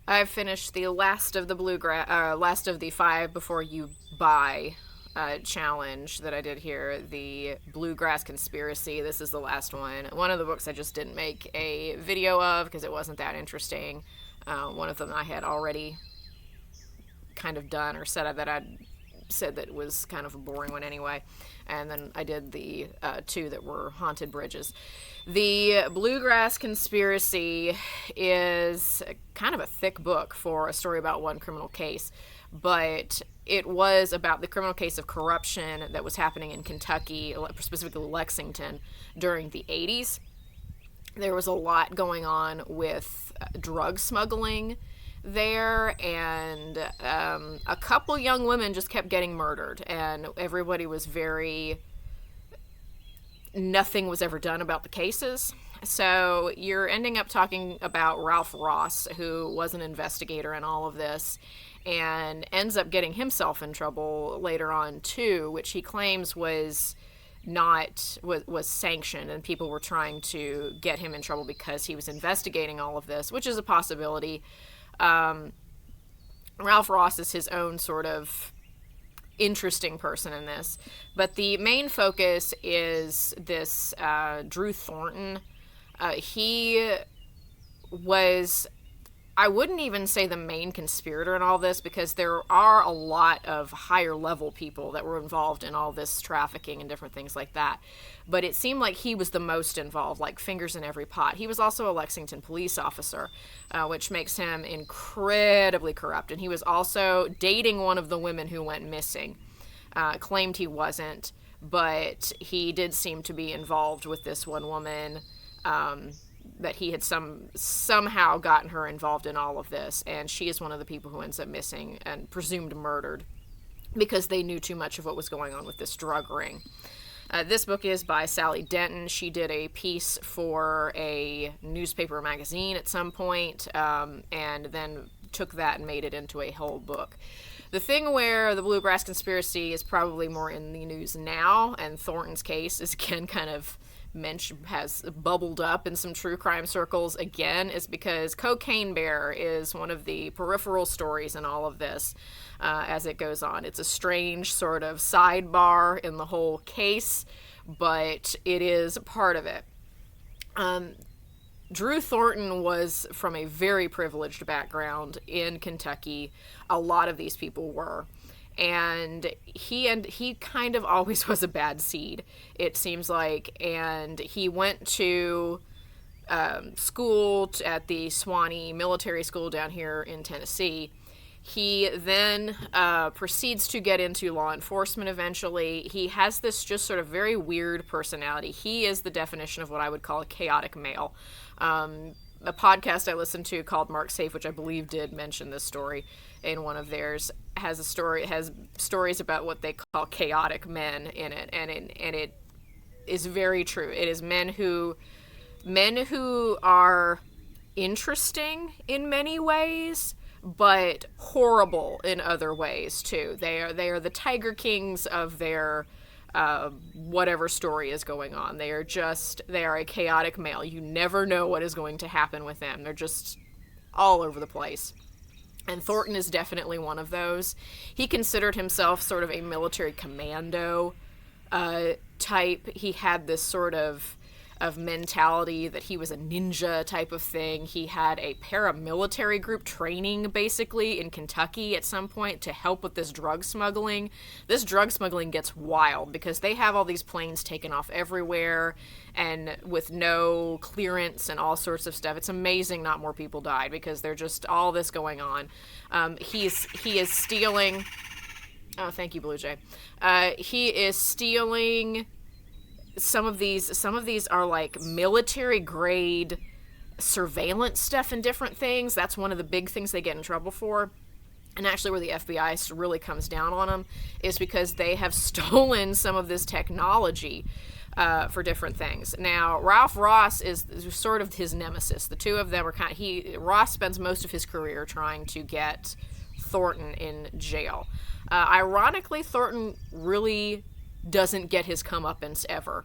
I've finished the last of the last of the 5 before you buy challenge that I did here, the Bluegrass Conspiracy. This is the last one. One of the books I just didn't make a video of because it wasn't that interesting. One of them I had already kind of done or said that I'd said that was kind of a boring one anyway. And then I did the 2 that were Haunted Bridges. The Bluegrass Conspiracy is kind of a thick book for a story about one criminal case, but it was about the criminal case of corruption that was happening in Kentucky, specifically Lexington, during the 80s. There was a lot going on with drug smuggling there, and a couple young women just kept getting murdered, and everybody was nothing was ever done about the cases. So you're ending up talking about Ralph Ross, who was an investigator in all of this, and ends up getting himself in trouble later on too, which he claims was sanctioned, and people were trying to get him in trouble because he was investigating all of this, which is a possibility. Ralph Ross is his own sort of interesting person in this, but the main focus is this Drew Thornton. He was, I wouldn't even say the main conspirator in all this, because there are a lot of higher level people that were involved in all this trafficking and different things like that. But it seemed like he was the most involved, like fingers in every pot. He was also a Lexington police officer, which makes him incredibly corrupt. And he was also dating one of the women who went missing. Claimed he wasn't, but he did seem to be involved with this one woman, that he had somehow gotten her involved in all of this, and she is one of the people who ends up missing and presumed murdered because they knew too much of what was going on with this drug ring. This book is by Sally Denton. She did a piece for a newspaper magazine at some point, and then took that and made it into a whole book. The thing where the Bluegrass Conspiracy is probably more in the news now, and Thornton's case is again kind of has bubbled up in some true crime circles again, is because Cocaine Bear is one of the peripheral stories in all of this as it goes on. It's a strange sort of sidebar in the whole case, but it is part of it. Drew Thornton was from a very privileged background in Kentucky. A lot of these people were. And he kind of always was a bad seed, it seems like. And he went to school at the Swanee Military School down here in Tennessee. He then proceeds to get into law enforcement eventually. He has this just sort of very weird personality. He is the definition of what I would call a chaotic male. A podcast I listened to called Mark Safe, which I believe did mention this story in one of theirs, has stories about what they call chaotic men in it, and it is very true. It is men who are interesting in many ways, but horrible in other ways too. They are the Tiger Kings of their whatever story is going on. They are a chaotic male. You never know what is going to happen with them. They're just all over the place. And Thornton is definitely one of those. He considered himself sort of a military commando type. He had this sort of mentality that he was a ninja type of thing. He had a paramilitary group training basically in Kentucky at some point to help with this drug smuggling. This drug smuggling gets wild because they have all these planes taken off everywhere and with no clearance and all sorts of stuff. It's amazing not more people died because there's just all this going on. He is stealing. Oh, thank you, Blue Jay. He is stealing. Some of these are like military grade surveillance stuff and different things. That's one of the big things they get in trouble for. And actually where the FBI really comes down on them is because they have stolen some of this technology for different things. Now, Ralph Ross is sort of his nemesis. The two of them are Ross spends most of his career trying to get Thornton in jail. Ironically, Thornton really doesn't get his comeuppance ever.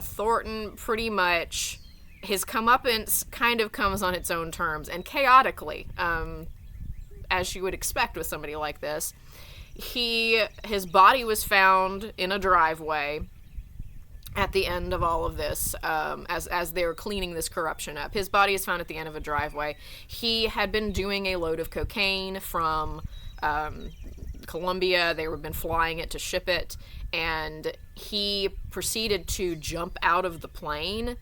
Thornton pretty much his comeuppance kind of comes on its own terms and chaotically, as you would expect with somebody like this. His body was found in a driveway at the end of all of this, as they were cleaning this corruption up. His body is found at the end of a driveway. He had been doing a load of cocaine from Colombia. They had been flying it to ship it, and he proceeded to jump out of the plane,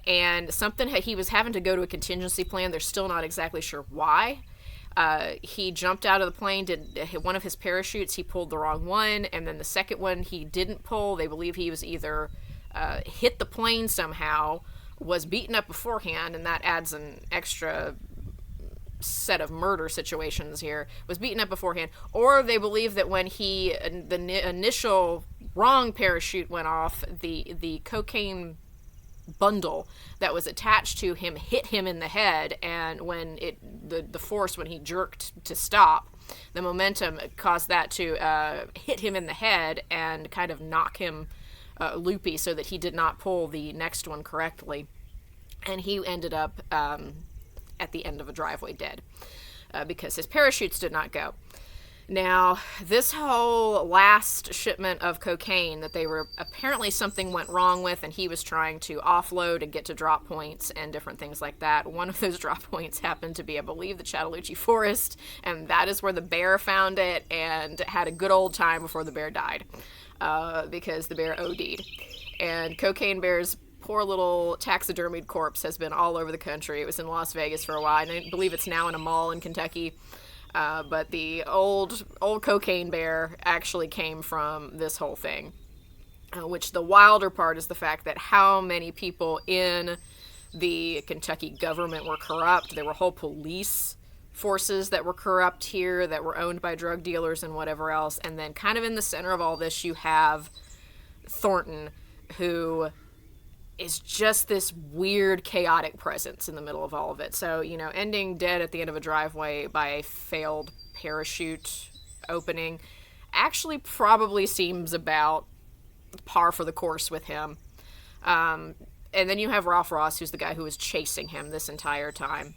and he was having to go to a contingency plan. They're still not exactly sure why. He jumped out of the plane, did one of his parachutes, he pulled the wrong one, and then the second one he didn't pull. They believe he was either hit the plane somehow, was beaten up beforehand, and that adds an extra set of murder situations here, was beaten up beforehand, or they believe that when the initial wrong parachute went off, the cocaine bundle that was attached to him hit him in the head, and when the force, when he jerked to stop, the momentum caused that to hit him in the head and kind of knock him loopy, so that he did not pull the next one correctly, and he ended up at the end of a driveway dead because his parachutes did not go. Now, this whole last shipment of cocaine that apparently something went wrong with, and he was trying to offload and get to drop points and different things like that. One of those drop points happened to be, I believe, the Chattahoochee Forest, and that is where the bear found it and had a good old time before the bear died, because the bear OD'd. And Cocaine Bear's poor little taxidermied corpse has been all over the country. It was in Las Vegas for a while, and I believe it's now in a mall in Kentucky. But the old Cocaine Bear actually came from this whole thing, which the wilder part is the fact that how many people in the Kentucky government were corrupt. There were whole police forces that were corrupt here, that were owned by drug dealers and whatever else. And then kind of in the center of all this, you have Thornton, who is just this weird, chaotic presence in the middle of all of it. So, ending dead at the end of a driveway by a failed parachute opening actually probably seems about par for the course with him. And then you have Ralph Ross, who's the guy who was chasing him this entire time.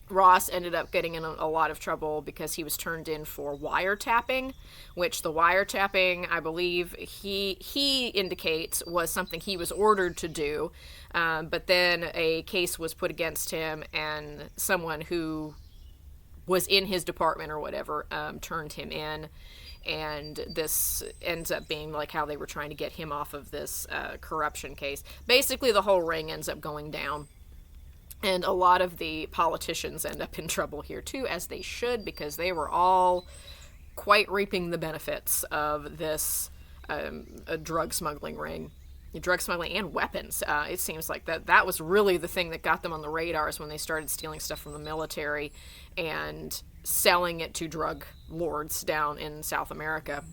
Ross ended up getting in a lot of trouble because he was turned in for wiretapping, which the wiretapping, I believe, he indicates was something he was ordered to do, but then a case was put against him, and someone who was in his department or whatever turned him in, and this ends up being like how they were trying to get him off of this corruption case. Basically, the whole ring ends up going down. And a lot of the politicians end up in trouble here, too, as they should, because they were all quite reaping the benefits of this a drug smuggling ring. Drug smuggling and weapons. It seems like that was really the thing that got them on the radars when they started stealing stuff from the military and selling it to drug lords down in South America.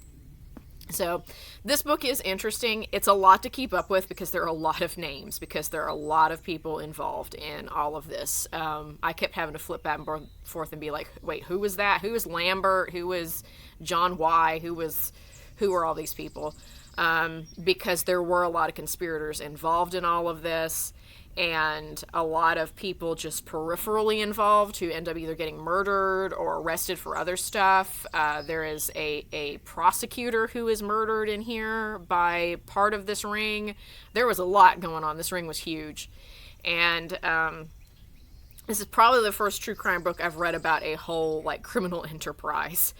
So this book is interesting. It's a lot to keep up with because there are a lot of names, because there are a lot of people involved in all of this. I kept having to flip back and forth and be like, wait, who was that? Who was Lambert? Who was John Y? Who were all these people? Because there were a lot of conspirators involved in all of this, and a lot of people just peripherally involved who end up either getting murdered or arrested for other stuff. There is a prosecutor who is murdered in here by part of this ring. There was a lot going on. This ring was huge. And this is probably the first true crime book I've read about a whole, criminal enterprise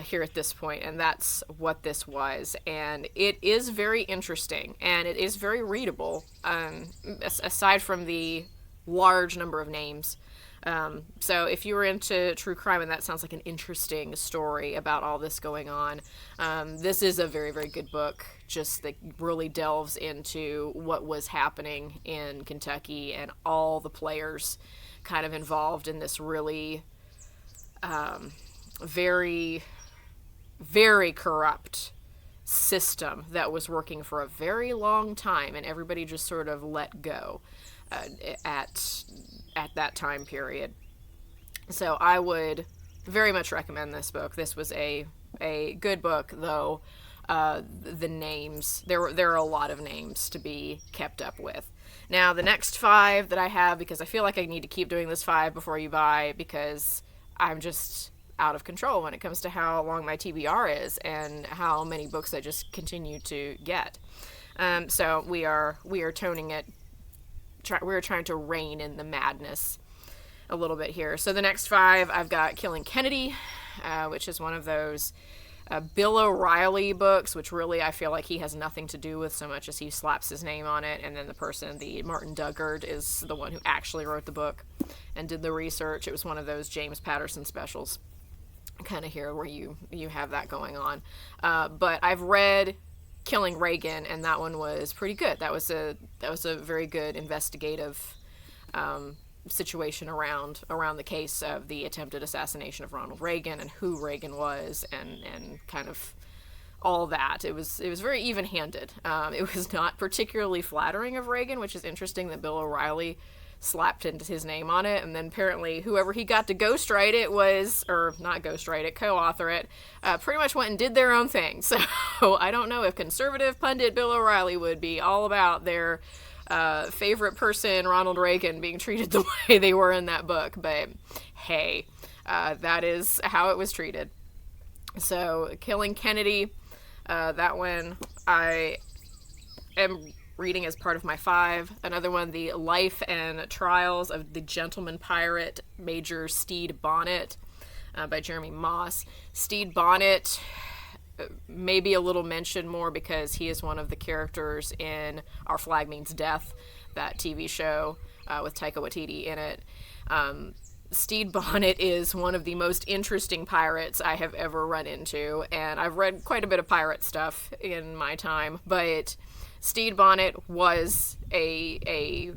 here at this point, and that's what this was. And it is very interesting, and it is very readable, aside from the large number of names. So if you were into true crime and that sounds like an interesting story about all this going on, this is a very, very good book, just that really delves into what was happening in Kentucky and all the players kind of involved in this really very, very corrupt system that was working for a very long time, and everybody just sort of let go at that time period. So I would very much recommend this book. This was a good book, though the names, there are a lot of names to be kept up with. Now, the next 5 that I have, because I feel like I need to keep doing this 5 before you buy, because I'm just out of control when it comes to how long my TBR is and how many books I just continue to get. So we are toning it. We're trying to rein in the madness a little bit here. So the next 5, I've got Killing Kennedy, which is one of those Bill O'Reilly books, which really I feel like he has nothing to do with so much as he slaps his name on it, and then the Martin Dugard, is the one who actually wrote the book and did the research. It was one of those James Patterson specials kind of here where you have that going on. But I've read Killing Reagan, and that one was pretty good. That was a very good investigative situation around the case of the attempted assassination of Ronald Reagan and who Reagan was, and kind of all that. It was very even-handed. It was not particularly flattering of Reagan, which is interesting that Bill O'Reilly slapped his name on it, and then apparently whoever he got to ghostwrite it co-author it, pretty much went and did their own thing. So I don't know if conservative pundit Bill O'Reilly would be all about their favorite person, Ronald Reagan, being treated the way they were in that book, but hey, that is how it was treated. So Killing Kennedy, that one I am reading as part of my 5. Another one, The Life and Trials of the Gentleman Pirate, Major Stede Bonnet, by Jeremy Moss. Stede Bonnet may be a little mentioned more because he is one of the characters in Our Flag Means Death, that TV show with Taika Waititi in it. Stede Bonnet is one of the most interesting pirates I have ever run into, and I've read quite a bit of pirate stuff in my time, but Stede Bonnet was a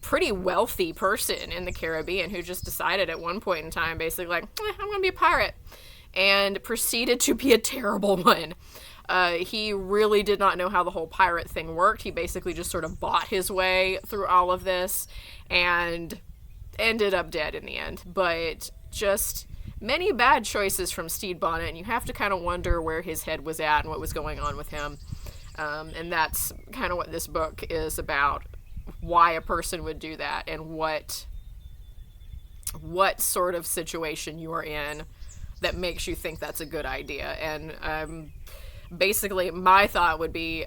pretty wealthy person in the Caribbean who just decided at one point in time, basically like, I'm going to be a pirate, and proceeded to be a terrible one. He really did not know how the whole pirate thing worked. He basically just sort of bought his way through all of this and ended up dead in the end. But just many bad choices from Stede Bonnet, and you have to kind of wonder where his head was at and what was going on with him. And that's kind of what this book is about, why a person would do that and what sort of situation you are in that makes you think that's a good idea. And basically my thought would be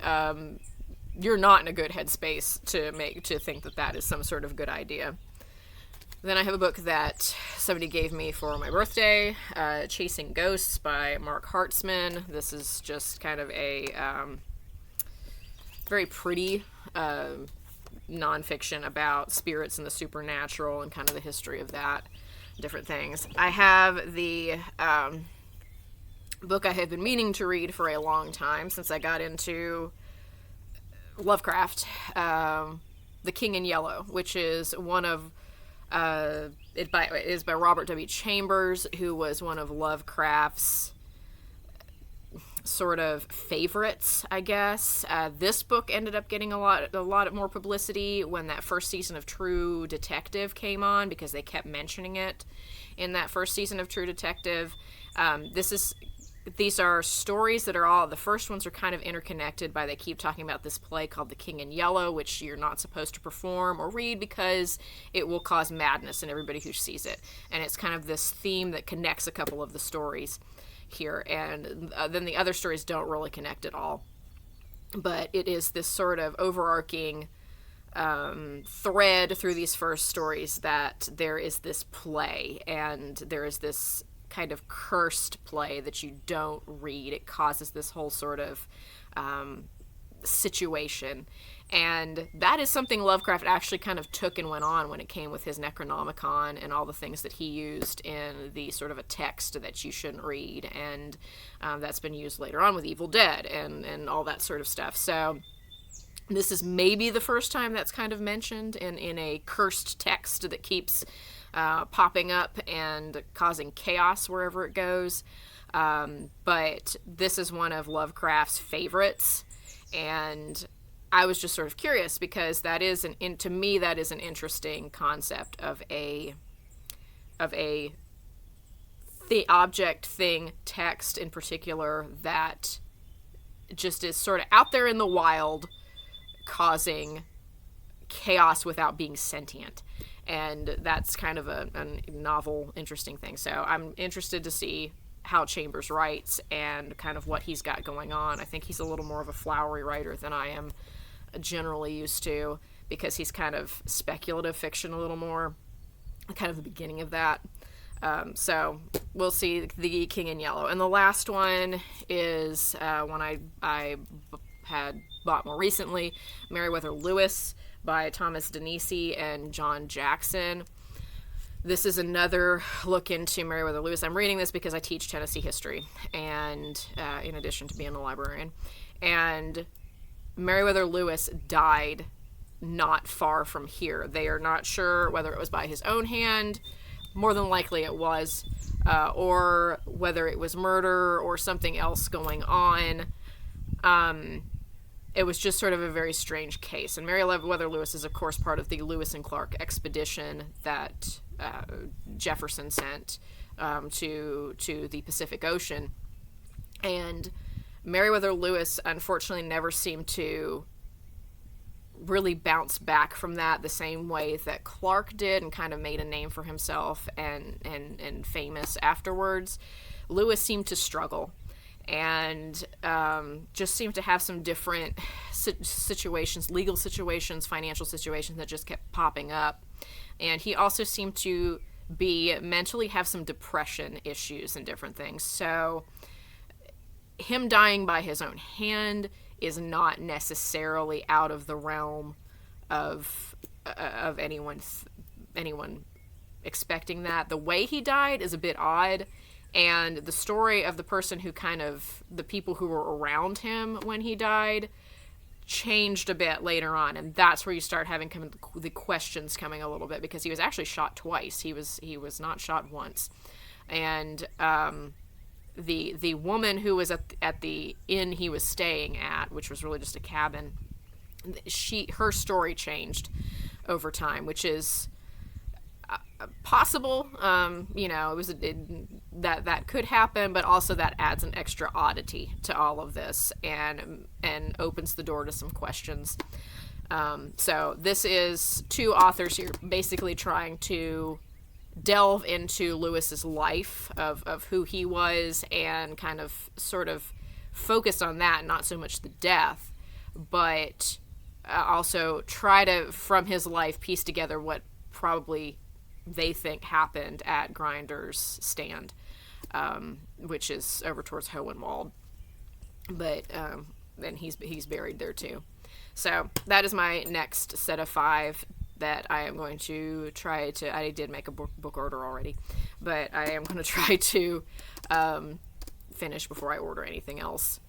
you're not in a good headspace to think that is some sort of good idea. Then I have a book that somebody gave me for my birthday, Chasing Ghosts by Mark Hartzman. This is just kind of a very pretty nonfiction about spirits and the supernatural and kind of the history of that, different things. I have the book I have been meaning to read for a long time since I got into Lovecraft, The King in Yellow, which is one of it is by Robert W. Chambers, who was one of Lovecraft's sort of favorites, I guess. This book ended up getting a lot more publicity when that first season of True Detective came on, because they kept mentioning it in that first season of True Detective. These are stories that are all, the first ones are kind of interconnected by, they keep talking about this play called The King in Yellow, which you're not supposed to perform or read because it will cause madness in everybody who sees it. And it's kind of this theme that connects a couple of the stories here, and then the other stories don't really connect at all. But it is this sort of overarching thread through these first stories that there is this play, and there is this kind of cursed play that you don't read. It causes this whole sort of situation, and that is something Lovecraft actually kind of took and went on when it came with his Necronomicon and all the things that he used in the sort of a text that you shouldn't read, and that's been used later on with Evil Dead and all that sort of stuff. So this is maybe the first time that's kind of mentioned in a cursed text that keeps popping up and causing chaos wherever it goes. But this is one of Lovecraft's favorites, and I was just sort of curious because that is to me that is an interesting concept of the object, thing, text in particular that just is sort of out there in the wild, causing chaos without being sentient. And that's kind of a novel, interesting thing. So I'm interested to see how Chambers writes and kind of what he's got going on. I think he's a little more of a flowery writer than I am generally used to, because he's kind of speculative fiction a little more, kind of the beginning of that. So we'll see The King in Yellow. And the last one is one I had bought more recently, Meriwether Lewis by Thomas Denisi and John Jackson. This is another look into Meriwether Lewis. I'm reading this because I teach Tennessee history, and in addition to being a librarian. And Meriwether Lewis died not far from here. They are not sure whether it was by his own hand. More than likely it was, or whether it was murder or something else going on. It was just sort of a very strange case. And Meriwether Lewis is, of course, part of the Lewis and Clark expedition that Jefferson sent to the Pacific Ocean. And Meriwether Lewis, unfortunately, never seemed to really bounce back from that the same way that Clark did, and kind of made a name for himself and famous afterwards. Lewis seemed to struggle, and just seemed to have some different situations, legal situations, financial situations that just kept popping up. And he also seemed to mentally have some depression issues and different things. So him dying by his own hand is not necessarily out of the realm of anyone expecting that. The way he died is a bit odd, and the story of the person who the people who were around him when he died changed a bit later on, and that's where you start having the questions coming a little bit, because he was actually shot twice. He was not shot once. And the woman who was at the inn he was staying at, which was really just a cabin, her story changed over time, which is possible. That could happen, but also that adds an extra oddity to all of this, and opens the door to some questions. So this is two authors here basically trying to delve into Lewis's life of who he was, and kind of sort of focus on that, not so much the death, but also try to, from his life, piece together what probably they think happened at Grinder's stand, which is over towards Hohenwald. But then he's buried there too. So that is my next set of 5 that I am going to try to. I did make a book order already, but I am going to try to finish before I order anything else.